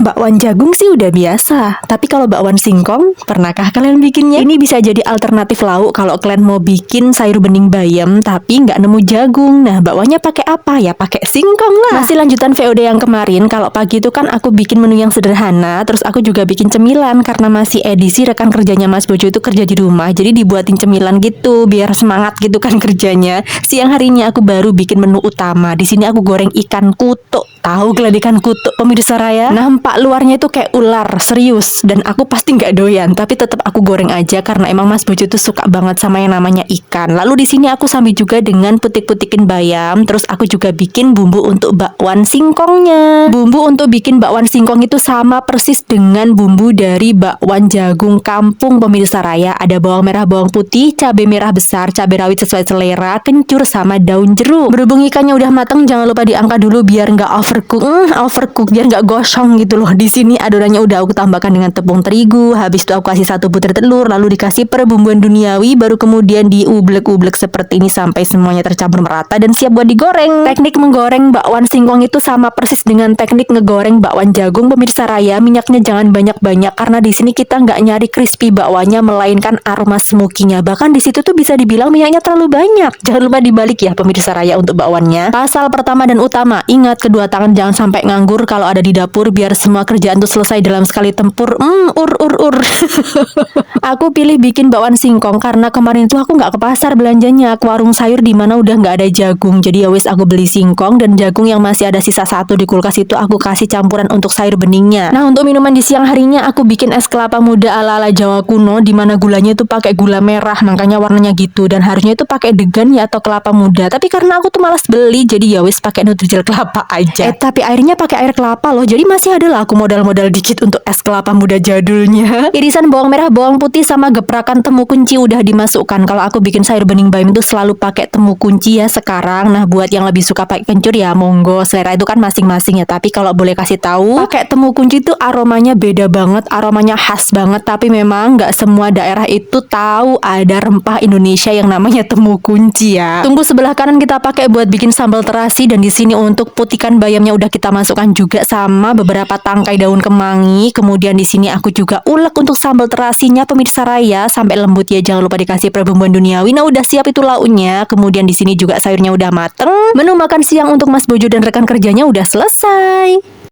Bakwan jagung sih udah biasa, tapi kalau bakwan singkong, pernahkah kalian bikinnya? Ini bisa jadi alternatif lauk kalau kalian mau bikin sayur bening bayam tapi nggak nemu jagung. Nah, bakwannya pakai apa? Ya pakai singkong lah. Masih lanjutan VOD yang kemarin, kalau pagi itu kan aku bikin menu yang sederhana, terus aku juga bikin cemilan karena masih edisi rekan kerjanya Mas Bojo itu kerja di rumah, jadi dibuatin cemilan gitu biar semangat gitu kan kerjanya. Siang harinya aku baru bikin menu utama. Di sini aku goreng ikan kutuk. Tahu kalian ikan kutuk pemirsa Raya? Nampak luarnya itu kayak ular, serius. Dan aku pasti nggak doyan, tapi tetap aku goreng aja karena emang Mas Bojo tuh suka banget sama yang namanya ikan. Lalu di sini aku sambil juga dengan putik-putikin bayam. Terus aku juga bikin bumbu untuk bakwan singkongnya. Bumbu untuk bikin bakwan singkong itu sama persis dengan bumbu dari bakwan jagung kampung pemirsa Raya. Ada bawang merah, bawang putih, cabai merah besar, cabai rawit sesuai selera, kencur sama daun jeruk. Berhubung ikannya udah mateng, jangan lupa diangkat dulu biar nggak overcook biar nggak gosong gitu loh. Di sini adonannya udah aku tambahkan dengan tepung terigu, habis itu aku kasih 1 butir telur, lalu dikasih perbumbuan duniawi, baru kemudian diublek-ublek seperti ini sampai semuanya tercampur merata dan siap buat digoreng. Teknik menggoreng bakwan singkong itu sama persis dengan teknik ngegoreng bakwan jagung pemirsa Raya. Minyaknya jangan banyak-banyak karena di sini kita nggak nyari crispy bakwannya, melainkan aroma smokinya. Bahkan di situ tuh bisa dibilang minyaknya terlalu banyak. Jangan lupa dibalik ya pemirsa Raya untuk bakwannya. Pasal pertama dan utama, ingat kedua tangan jangan sampai nganggur kalau ada di dapur biar semua kerjaan tuh selesai dalam sekali tempur. Aku pilih bikin bakwan singkong karena kemarin tuh aku nggak ke pasar belanjanya, ke warung sayur di mana udah nggak ada jagung. Jadi ya wis aku beli singkong dan jagung yang masih ada sisa 1 di kulkas itu aku kasih campuran untuk sayur beningnya. Nah, untuk minuman di siang harinya aku bikin es kelapa muda ala-ala Jawa kuno di mana gulanya itu pakai gula merah, makanya warnanya gitu, dan harusnya itu pakai degan ya atau kelapa muda. Tapi karena aku tuh malas beli, jadi ya wis pakai Nutrijel kelapa aja. Tapi airnya pakai air kelapa loh. Jadi masih ada lah aku modal-modal dikit untuk es kelapa muda jadulnya. Irisan bawang merah, bawang putih sama geprakan temu kunci udah dimasukkan. Kalau aku bikin sayur bening bayam itu selalu pakai temu kunci ya sekarang. Nah, buat yang lebih suka pakai kencur ya monggo, selera itu kan masing-masing ya. Tapi kalau boleh kasih tahu, pakai temu kunci itu aromanya beda banget, aromanya khas banget. Tapi memang nggak semua daerah itu tahu ada rempah Indonesia yang namanya temu kunci ya. Tunggu sebelah kanan kita pakai buat bikin sambal terasi, dan di sini untuk putikan bayamnya udah kita masukkan juga sama beberapa tangkai daun kemangi. Kemudian di sini aku juga ulek untuk sambal terasinya pemirsa Raya sampai lembut ya. Jangan lupa dikasih perbumbuan duniawi. Nah, udah siap itu lauknya. Kemudian di sini juga sayurnya udah mateng. Menu makan siang untuk Mas Bojo dan rekan kerjanya udah selesai.